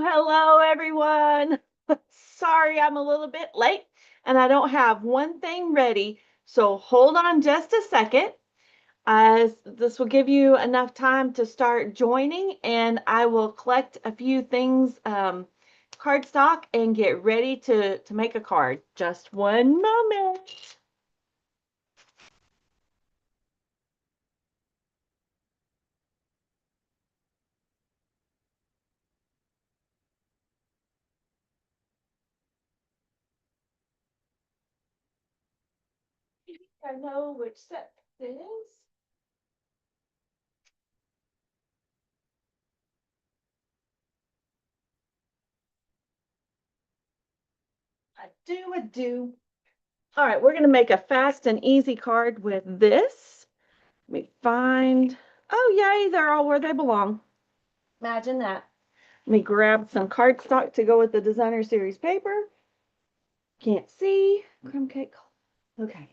Hello, everyone. Sorry, I'm a little bit late and I don't have one thing ready. So hold on just a second, as this will give you enough time to start joining, and I will collect a few things, cardstock, and get ready to make a card. Just one moment. I know which set it is. I do. All right, we're going to make a fast and easy card with this. Let me find, oh, yay, they're all where they belong. Imagine that. Let me grab some cardstock to go with the designer series paper. Can't see. Crumb cake. Okay.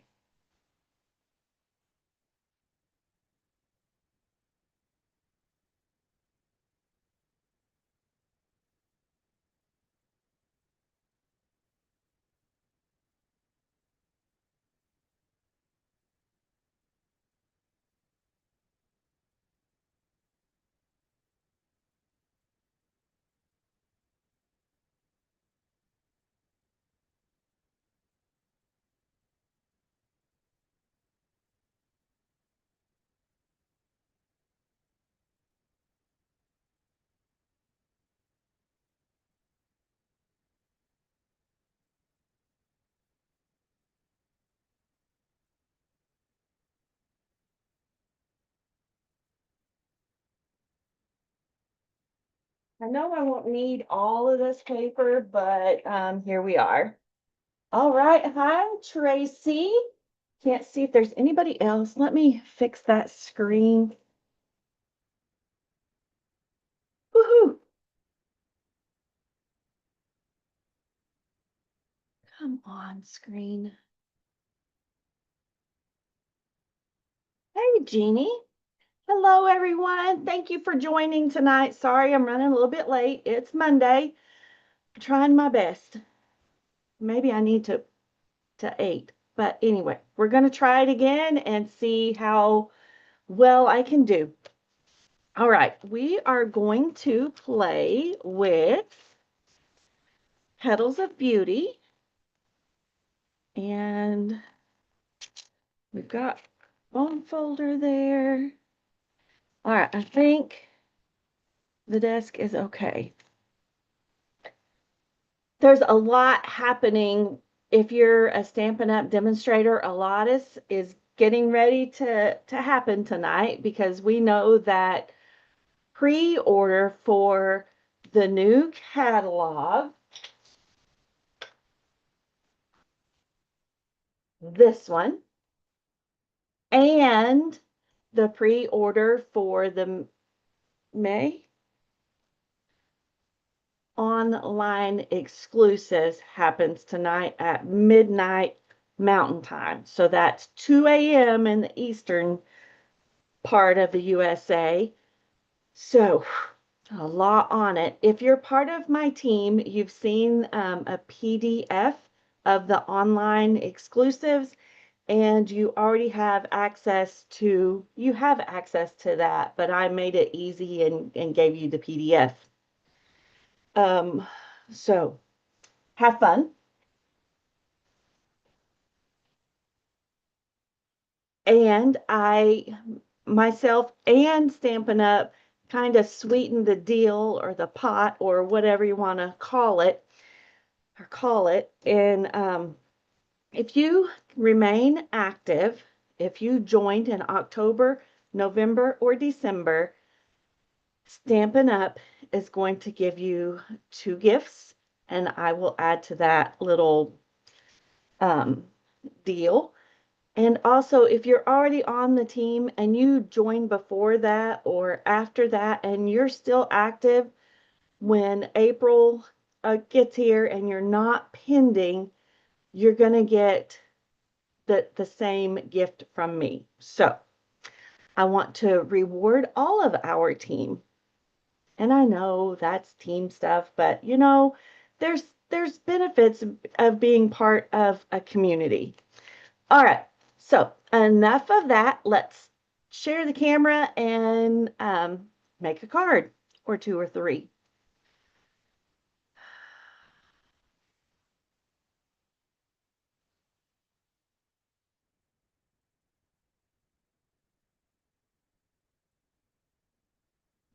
I know I won't need all of this paper, but here we are. All right. Hi, Tracy. Can't see if there's anybody else. Let me fix that screen. Woohoo. Come on, screen. Hey, Jeannie. Hello, everyone. Thank you for joining tonight. Sorry, I'm running a little bit late. It's Monday. I'm trying my best. Maybe I need to 8. But anyway, we're going to try it again and see how well I can do. All right, we are going to play with Petals of Beauty. And we've got phone folder there. All right, I think the desk is okay. There's a lot happening. If you're a Stampin' Up! Demonstrator, a lot is getting ready to happen tonight, because we know that pre-order for the new catalog, this one, and the pre-order for the May online exclusives happens tonight at midnight Mountain Time. So that's 2 a.m. in the Eastern part of the USA. So a lot on it. If you're part of my team, you've seen a PDF of the online exclusives, and you already have access to, that, but I made it easy and gave you the PDF. Um, so have fun. And I myself and Stampin' Up! Kind of sweetened the deal, or the pot, or whatever you want to call it. And if you remain active, if you joined in October, November, or December, Stampin' Up! Is going to give you 2 gifts, and I will add to that little um, deal. And also, if you're already on the team and you joined before that or after that, and you're still active when April gets here and you're not pending, you're going to get the same gift from me. So I want to reward all of our team. And I know that's team stuff, but you know, there's benefits of being part of a community. All right, so enough of that. Let's share the camera and make a card or two or three.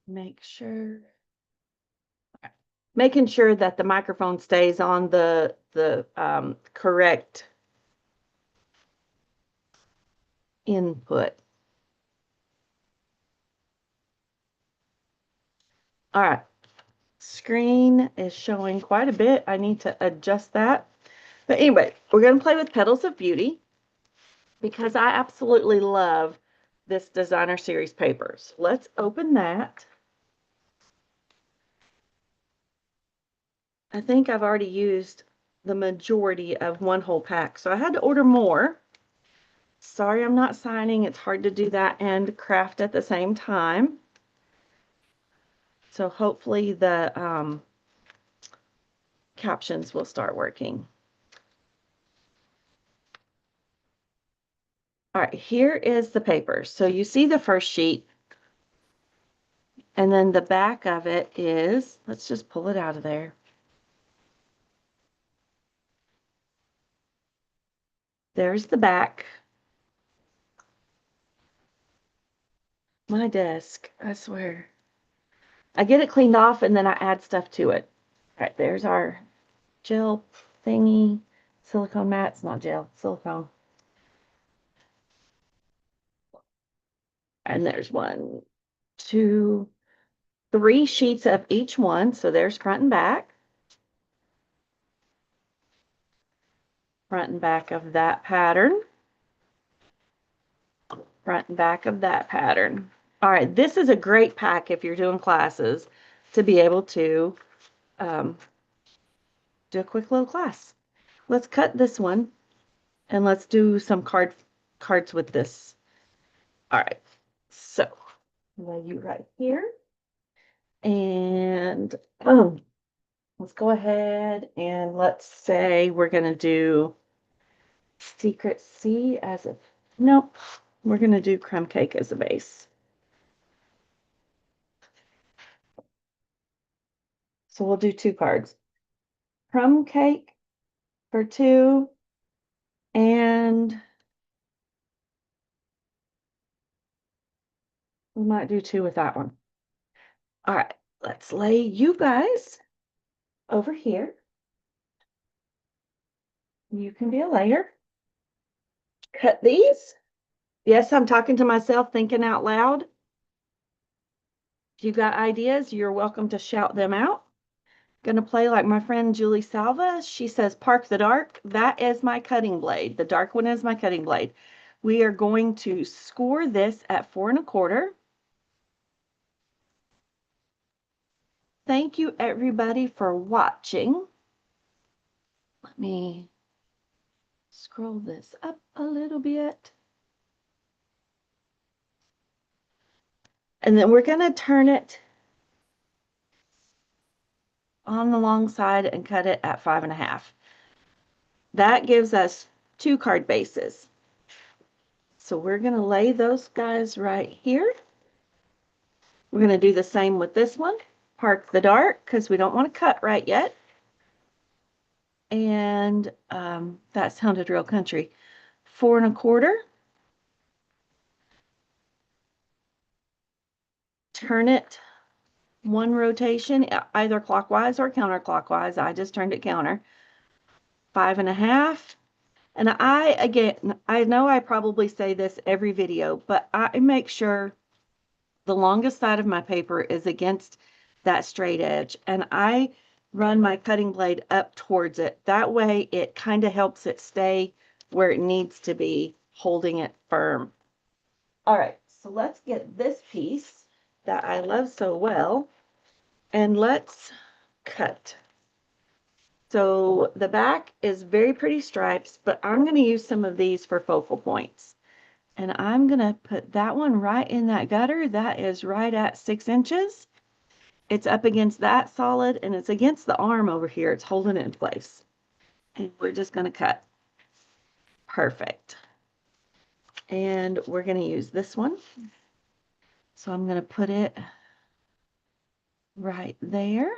Make sure, making sure that the microphone stays on the correct input. All right, screen is showing quite a bit. I need to adjust that. But anyway, we're going to play with Petals of Beauty because I absolutely love this designer series papers. Let's open that. I think I've already used the majority of one whole pack, so I had to order more. Sorry I'm not signing. It's hard to do that and craft at the same time. So hopefully the captions will start working. All right, here is the paper. So you see the first sheet, and then the back of it is, let's just pull it out of there. There's the back. My desk, I swear. I get it cleaned off and then I add stuff to it. All right, there's our gel thingy. Silicone mats, not gel, silicone. And there's one, two, three sheets of each one. So there's front and back. Front and back of that pattern. Front and back of that pattern. All right, this is a great pack if you're doing classes to be able to do a quick little class. Let's cut this one and let's do some cards with this. All right, so lay you right here. And let's go ahead and let's say we're going to do Secret C as a, nope, we're going to do crumb cake as a base. So we'll do two cards. Crumb cake for two, and we might do two with that one. All right, let's lay you guys over here. You can be a layer. Cut these. Yes, I'm talking to myself, thinking out loud. If you got ideas, you're welcome to shout them out. Gonna play like my friend Julie Salva. She says, park the dark. That is my cutting blade. The dark one is my cutting blade. We are going to score this at 4 1/4. Thank you everybody for watching. Let me scroll this up a little bit. And then we're gonna turn it on the long side and cut it at 5 1/2. That gives us two card bases. So we're going to lay those guys right here. We're going to do the same with this one. Park the dark because we don't want to cut right yet. And that sounded real country. 4 1/4. Turn it one rotation, either clockwise or counterclockwise. I just turned it counter. 5 1/2. And again, I know I probably say this every video, but I make sure the longest side of my paper is against that straight edge, and I run my cutting blade up towards it. That way it kind of helps it stay where it needs to be, holding it firm. All right, so let's get this piece that I love so well, and let's cut. So the back is very pretty stripes, but I'm going to use some of these for focal points. And I'm going to put that one right in that gutter. That is right at 6 inches. it's up against that solid and it's against the arm over here. It's holding it in place. And we're just going to cut. Perfect. And we're going to use this one. So I'm going to put it right there.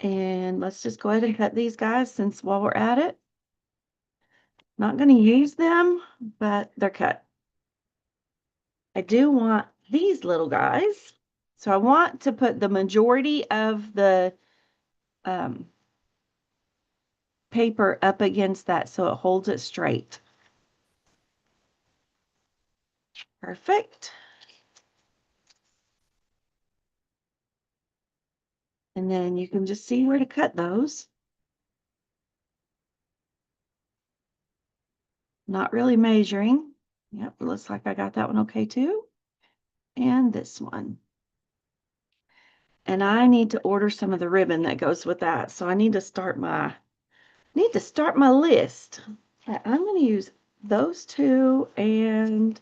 And let's just go ahead and cut these guys since while we're at it. Not going to use them, but they're cut. I do want these little guys. So I want to put the majority of the paper up against that so it holds it straight. Perfect. And then you can just see where to cut those. Not really measuring. Yep, looks like I got that one okay too. And this one. And I need to order some of the ribbon that goes with that. So I need to start my list. I'm going to use those two, and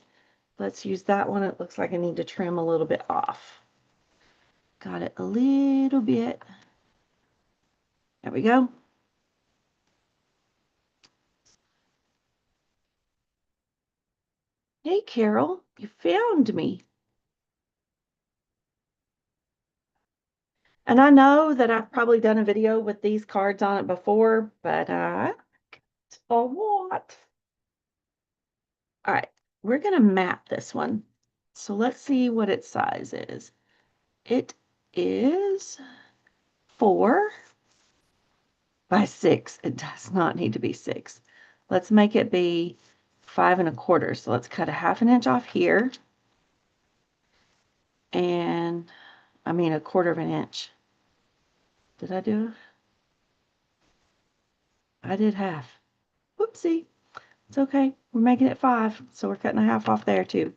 let's use that one. It looks like I need to trim a little bit off. Got it a little bit. There we go. Hey, Carol, you found me. And I know that I've probably done a video with these cards on it before, but a lot. All right, we're going to map this one. So let's see what its size is. It is 4 by 6. It does not need to be 6. Let's make it be 5 1/4. So let's cut a 1/2 inch off here. And I mean 1/4 inch. Did I do it? I did half. Whoopsie. It's okay. We're making it 5. So we're cutting a 1/2 off there too.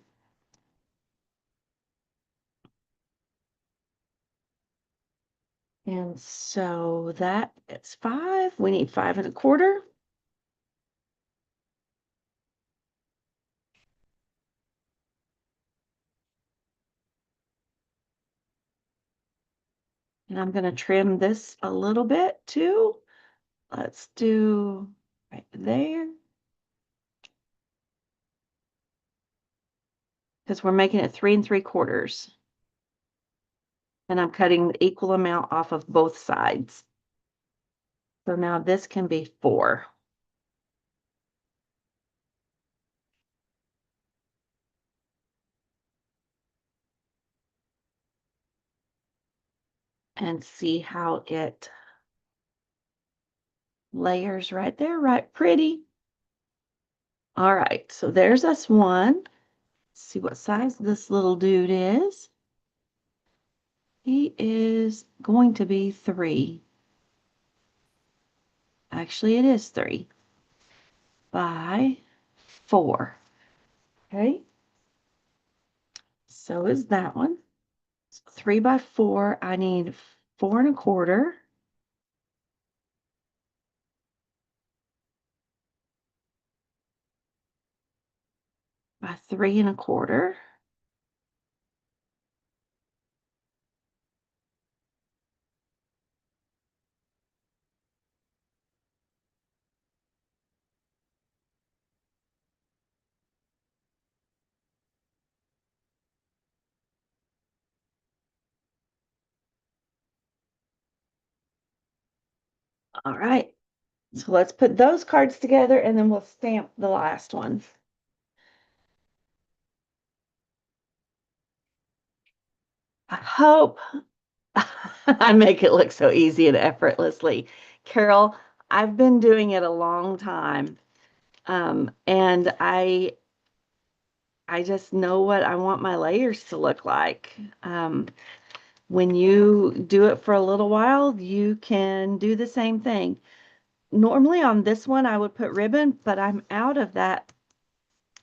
And so that is 5. We need 5 1/4. And I'm going to trim this a little bit too. Let's do right there. Because we're making it 3 3/4. And I'm cutting the equal amount off of both sides. So now this can be 4. And see how it layers right there, right pretty. All right, so there's us one. Let's see what size this little dude is. He is going to be 3. Actually, it is 3 by 4. Okay. So is that one. So 3 by 4. I need 4 1/4 by 3 1/4. All right. So let's put those cards together and then we'll stamp the last one. I hope I make it look so easy and effortlessly. Carol, I've been doing it a long time. And I just know what I want my layers to look like. When you do it for a little while, you can do the same thing. Normally on this one, I would put ribbon, but I'm out of that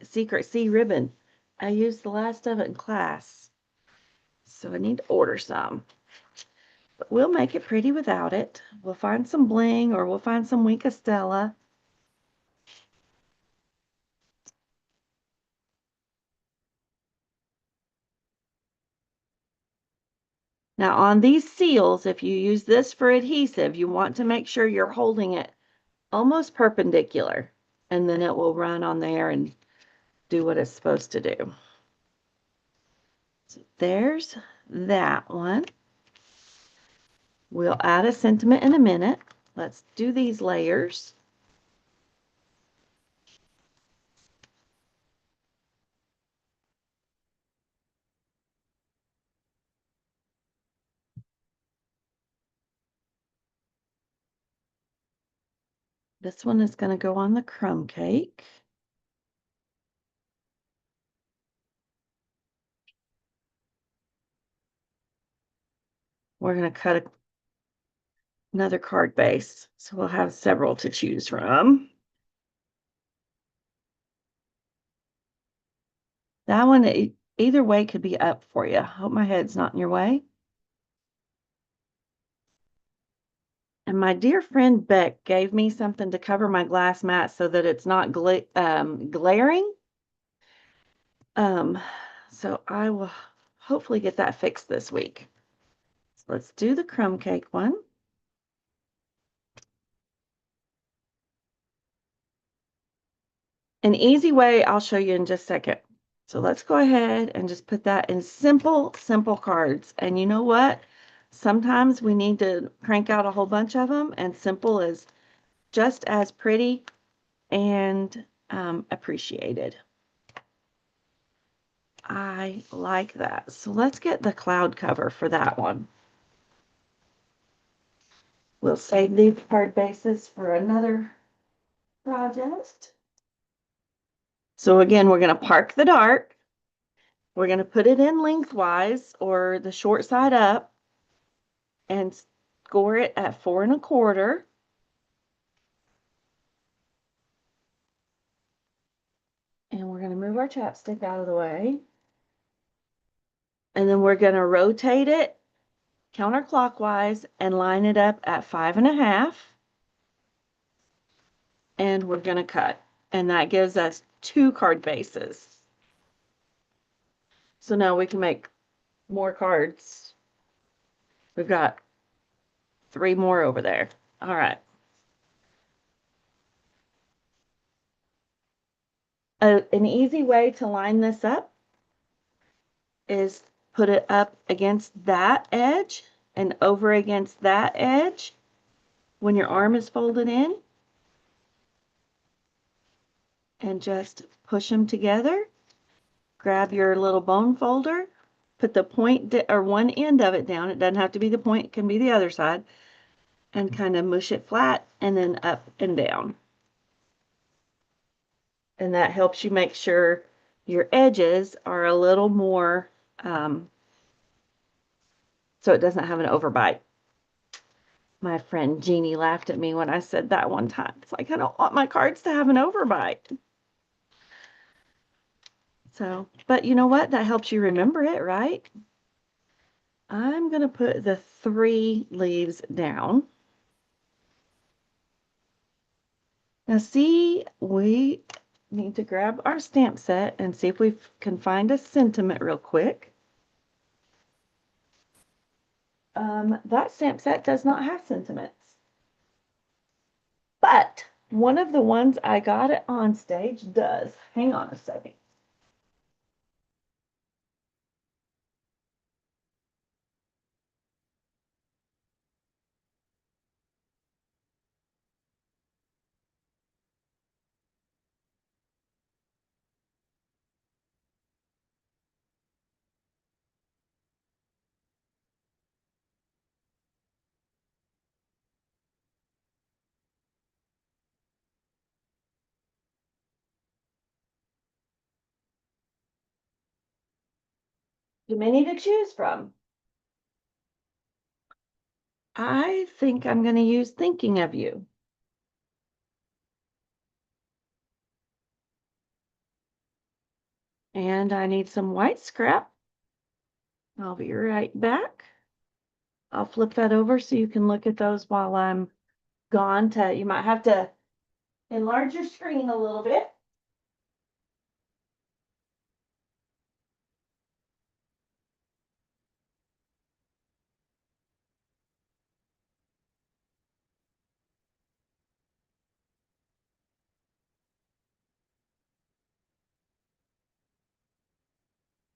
Secret C ribbon. I used the last of it in class. So I need to order some. But we'll make it pretty without it. We'll find some bling or we'll find some Wink of Stella. Now on these seals, if you use this for adhesive, you want to make sure you're holding it almost perpendicular, and then it will run on there and do what it's supposed to do. So there's that one. We'll add a sentiment in a minute. Let's do these layers. This one is going to go on the crumb cake. We're going to cut another card base, so we'll have several to choose from. That one, either way, could be up for you. Hope my head's not in your way. And my dear friend Beck gave me something to cover my glass mat so that it's not glaring. So I will hopefully get that fixed this week. So let's do the crumb cake one. An easy way I'll show you in just a second. So let's go ahead and just put that in simple cards. And you know what? Sometimes we need to crank out a whole bunch of them, and simple is just as pretty and appreciated. I like that. So let's get the cloud cover for that one. We'll save these card bases for another project. So again, we're going to park the dark. We're going to put it in lengthwise or the short side up and score it at 4 1/4. And we're going to move our chapstick out of the way. And then we're going to rotate it counterclockwise and line it up at 5 1/2. And we're going to cut. And that gives us 2 card bases. So now we can make more cards. We've got 3 more over there. All right. An easy way to line this up is put it up against that edge and over against that edge when your arm is folded in, and just push them together. Grab your little bone folder, put the point or one end of it down. It doesn't have to be the point, it can be the other side, and kind of mush it flat and then up and down. And that helps you make sure your edges are a little more so it doesn't have an overbite. My friend Jeannie laughed at me when I said that one time. It's like, I don't want my cards to have an overbite. So, but you know what? That helps you remember it, right? I'm going to put the 3 leaves down. Now see, we need to grab our stamp set and see if we can find a sentiment real quick. That stamp set does not have sentiments. But one of the ones I got at On Stage does. Hang on a second. Too many to choose from. I think I'm going to use Thinking of You. And I need some white scrap. I'll be right back. I'll flip that over so you can look at those while I'm gone. You might have to enlarge your screen a little bit.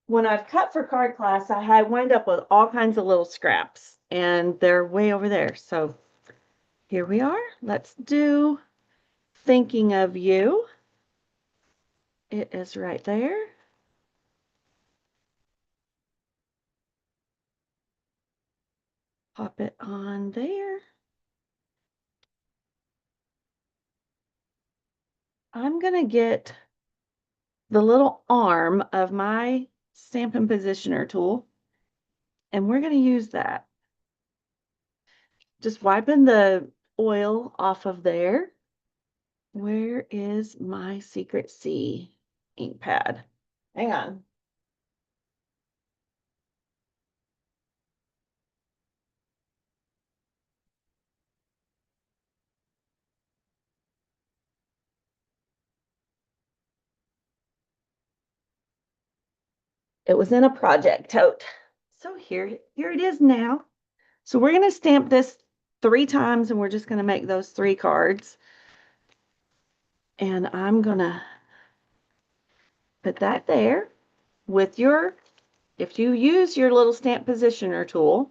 when I've cut for card class, I wind up with all kinds of little scraps, and they're way over there. So here we are. Let's do Thinking of You. It is right there. Pop it on there. I'm going to get the little arm of my Stampin' Positioner tool, and we're going to use that. Just wiping the oil off of there. Where is my Secret C ink pad? Hang on. It was in a project tote. So here it is now. So we're going to stamp this 3 times, and we're just going to make those 3 cards. And I'm going to put that there with your, if you use your little stamp positioner tool,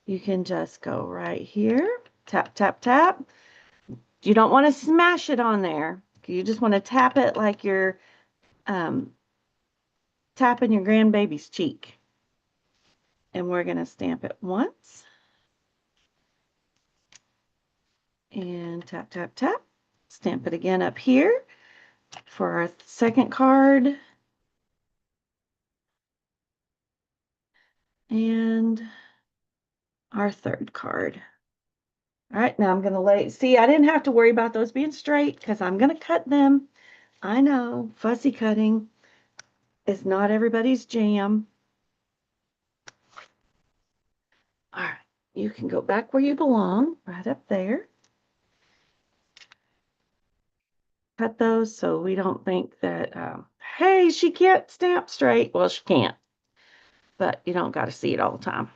you can just go right here, tap, tap, tap. You don't want to smash it on there. You just want to tap it like you're tapping your grandbaby's cheek. And we're going to stamp it once. And tap, tap, tap. Stamp it again up here for our second card. And our third card. All right, now I'm going to let it, see, I didn't have to worry about those being straight because I'm going to cut them. I know, fussy cutting is not everybody's jam. All right, you can go back where you belong, right up there. Cut those so we don't think that, hey, she can't stamp straight. Well, she can't, but you don't got to see it all the time.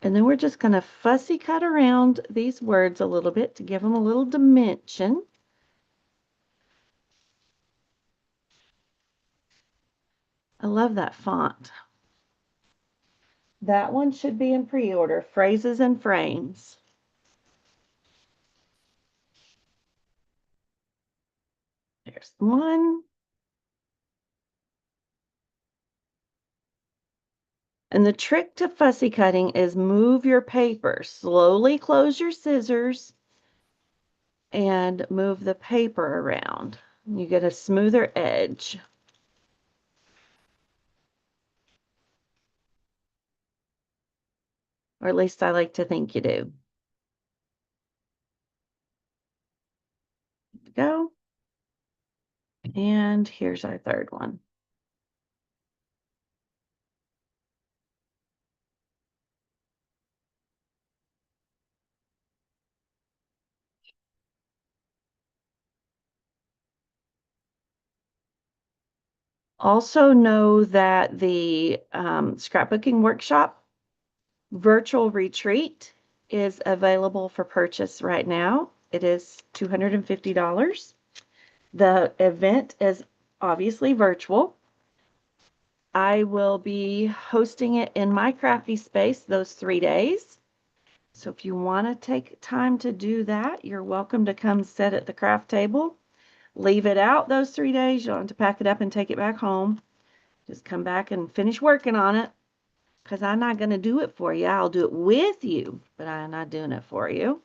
And then we're just going to fussy cut around these words a little bit to give them a little dimension. I love that font. That one should be in pre-order, Phrases and Frames. There's one. And the trick to fussy cutting is move your paper. Slowly close your scissors and move the paper around. You get a smoother edge. Or at least I like to think you do. Go. And here's our third one. Also know that the scrapbooking workshop virtual retreat is available for purchase right now. It is $250. The event is obviously virtual. I will be hosting it in my crafty space those 3 days. So if you want to take time to do that, you're welcome to come sit at the craft table. Leave it out those 3 days. You don't have to pack it up and take it back home. Just come back and finish working on it, because I'm not going to do it for you. I'll do it with you, but I'm not doing it for you.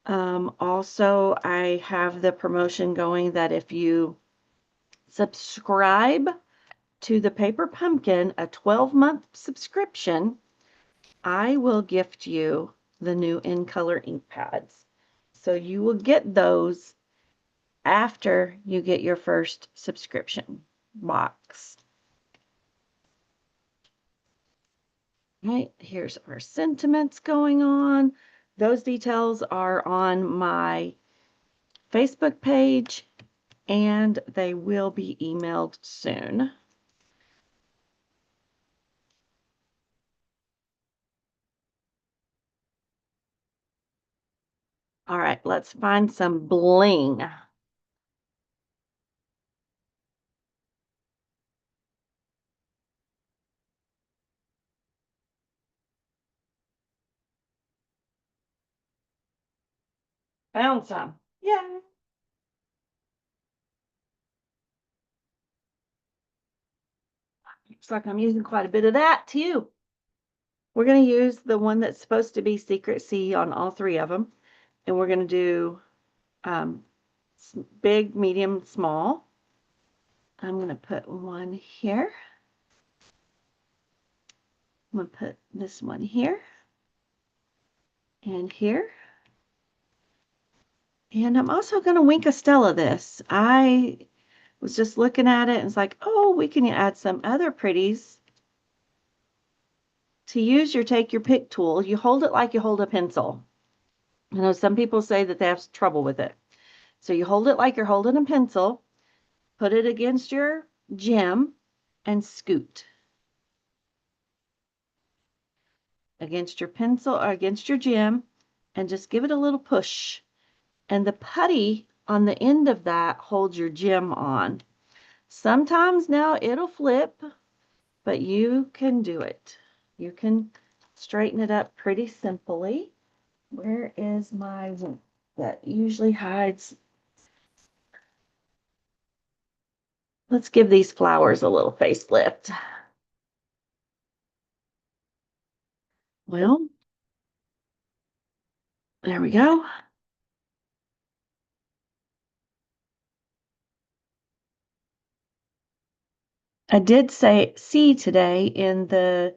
Also, I have the promotion going that if you subscribe to the Paper Pumpkin, a 12-month subscription, I will gift you the new In Color ink pads. So you will get those after you get your first subscription box. Right, here's our sentiments going on. Those details are on my Facebook page, and they will be emailed soon. All right, let's find some bling. Found some. Yeah. Looks like I'm using quite a bit of that too. We're going to use the one that's supposed to be Secret C on all three of them. And we're going to do big, medium, small. I'm going to put one here. I'm going to put this one here and here. And I'm also going to wink a Stella this. I was just looking at it and it's like, oh, we can add some other pretties. To use your take your pick tool, you hold it like you hold a pencil. I know some people say that they have trouble with it. So you hold it like you're holding a pencil, put it against your gem, and scoot. Against your pencil or against your gem, and just give it a little push. And the putty on the end of that holds your gem on. Sometimes now it'll flip, but you can do it. You can straighten it up pretty simply. Where is my one that usually hides? Let's give these flowers a little facelift. Well, there we go. I did see today in the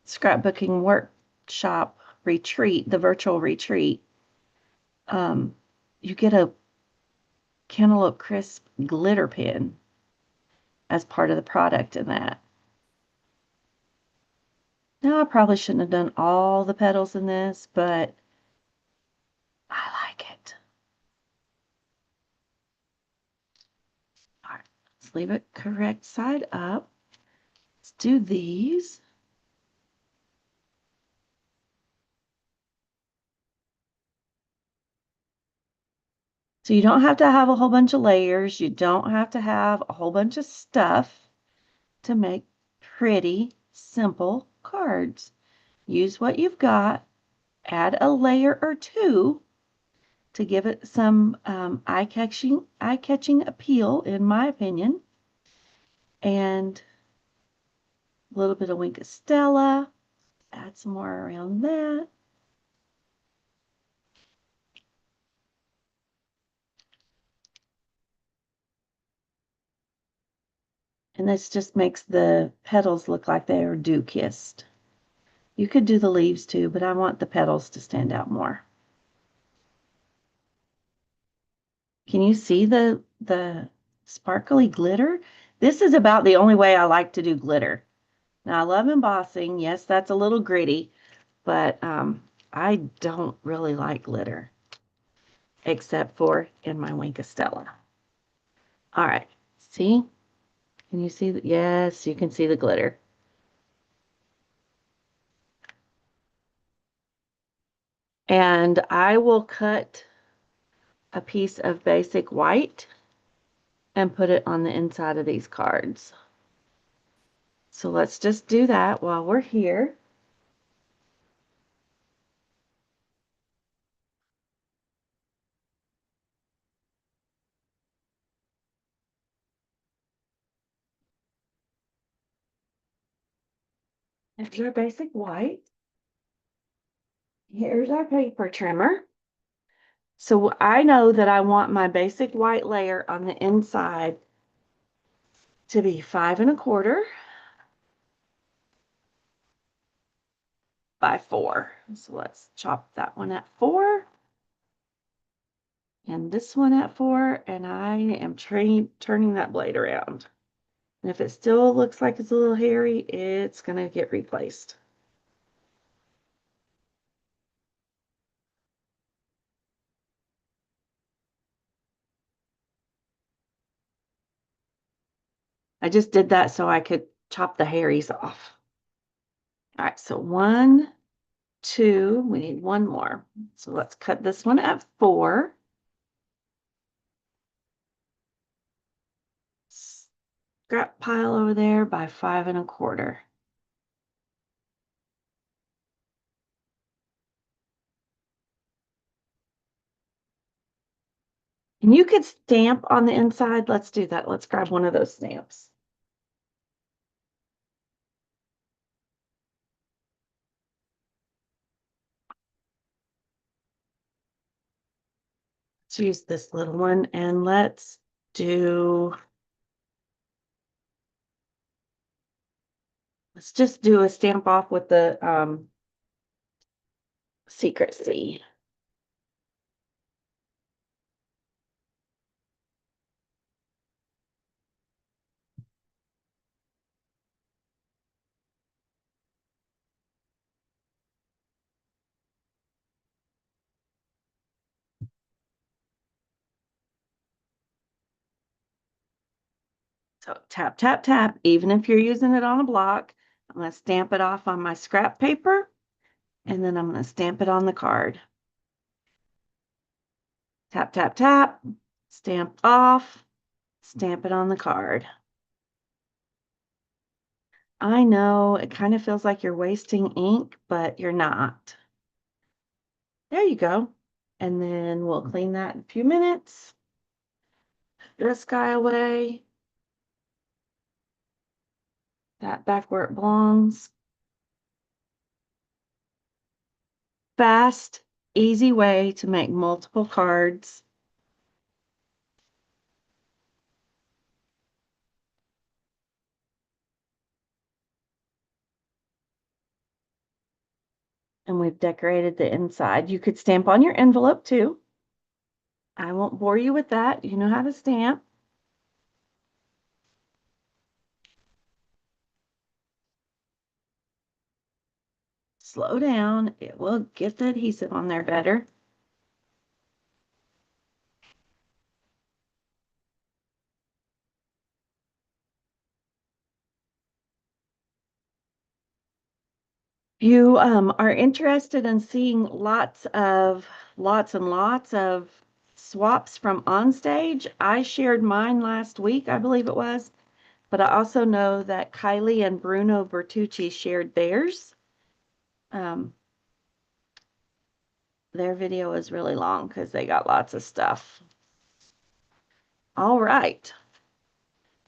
scrapbooking workshop retreat, the virtual retreat, you get a Cantaloupe Crisp glitter pen as part of the product in that. Now, I probably shouldn't have done all the petals in this, but I like it. All right, let's leave it correct side up. Let's do these. So you don't have to have a whole bunch of layers. You don't have to have a whole bunch of stuff to make pretty, simple cards. Use what you've got. Add a layer or two to give it some eye-catching appeal, in my opinion. And a little bit of Wink of Stella. Add some more around that. And this just makes the petals look like they are dew-kissed. You could do the leaves too, but I want the petals to stand out more. Can you see the sparkly glitter? This is about the only way I like to do glitter. Now, I love embossing. Yes, that's a little gritty, but I don't really like glitter, except for in my Wink of Stella. All right, see? Can you see that? Yes, you can see the glitter. And I will cut a piece of basic white and put it on the inside of these cards. So let's just do that while we're here. Here's our basic white. Here's our paper trimmer. So I know that I want my basic white layer on the inside to be 5 1/4 by 4. So let's chop that one at 4 and this one at 4, and I am turning that blade around. And if it still looks like it's a little hairy, it's going to get replaced. I just did that so I could chop the hairies off. All right, so 1, 2, we need one more. So let's cut this one at 4. Scrap pile over there by 5 1/4. And you could stamp on the inside. Let's do that. Let's grab one of those stamps. Let's use this little one and let's just do a stamp off with the Secret C. So tap, tap, tap, even if you're using it on a block. I'm going to stamp it off on my scrap paper, and then I'm going to stamp it on the card. Tap, tap, tap, stamp off, stamp it on the card. I know it kind of feels like you're wasting ink, but you're not. There you go. And then we'll clean that in a few minutes. This guy away. That back where it belongs. Fast, easy way to make multiple cards. And we've decorated the inside. You could stamp on your envelope too. I won't bore you with that. You know how to stamp. Slow down. It will get the adhesive on there better. If you are interested in seeing lots and lots of swaps from Onstage, I shared mine last week, I believe it was, but I also know that Kylie and Bruno Bertucci shared theirs. Their video is really long because they got lots of stuff. All right.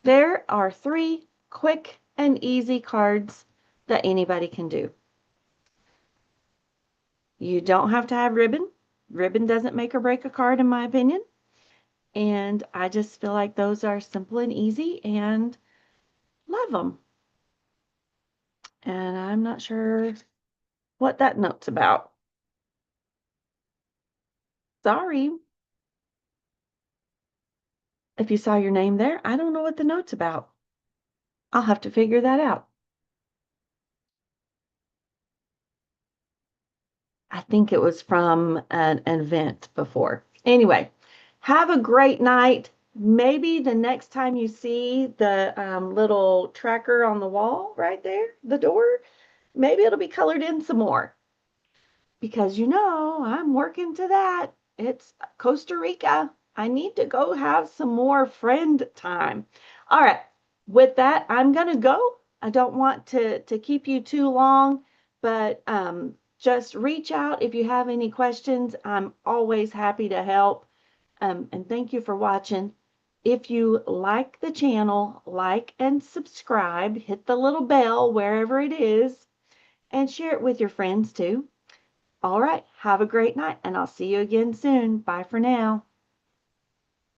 There are 3 quick and easy cards that anybody can do. You don't have to have ribbon. Ribbon doesn't make or break a card, in my opinion. And I just feel like those are simple and easy and love them. And I'm not sure what that note's about. Sorry. If you saw your name there, I don't know what the note's about. I'll have to figure that out. I think it was from an event before. Anyway, have a great night. Maybe the next time you see the little tracker on the wall right there, the door, maybe it'll be colored in some more. Because I'm working to that. It's Costa Rica. I need to go have some more friend time. All right. With that, I'm going to go. I don't want to keep you too long, but just reach out if you have any questions. I'm always happy to help. And thank you for watching. If you like the channel, like and subscribe, hit the little bell wherever it is, and share it with your friends too. All right, have a great night, and I'll see you again soon. Bye for now.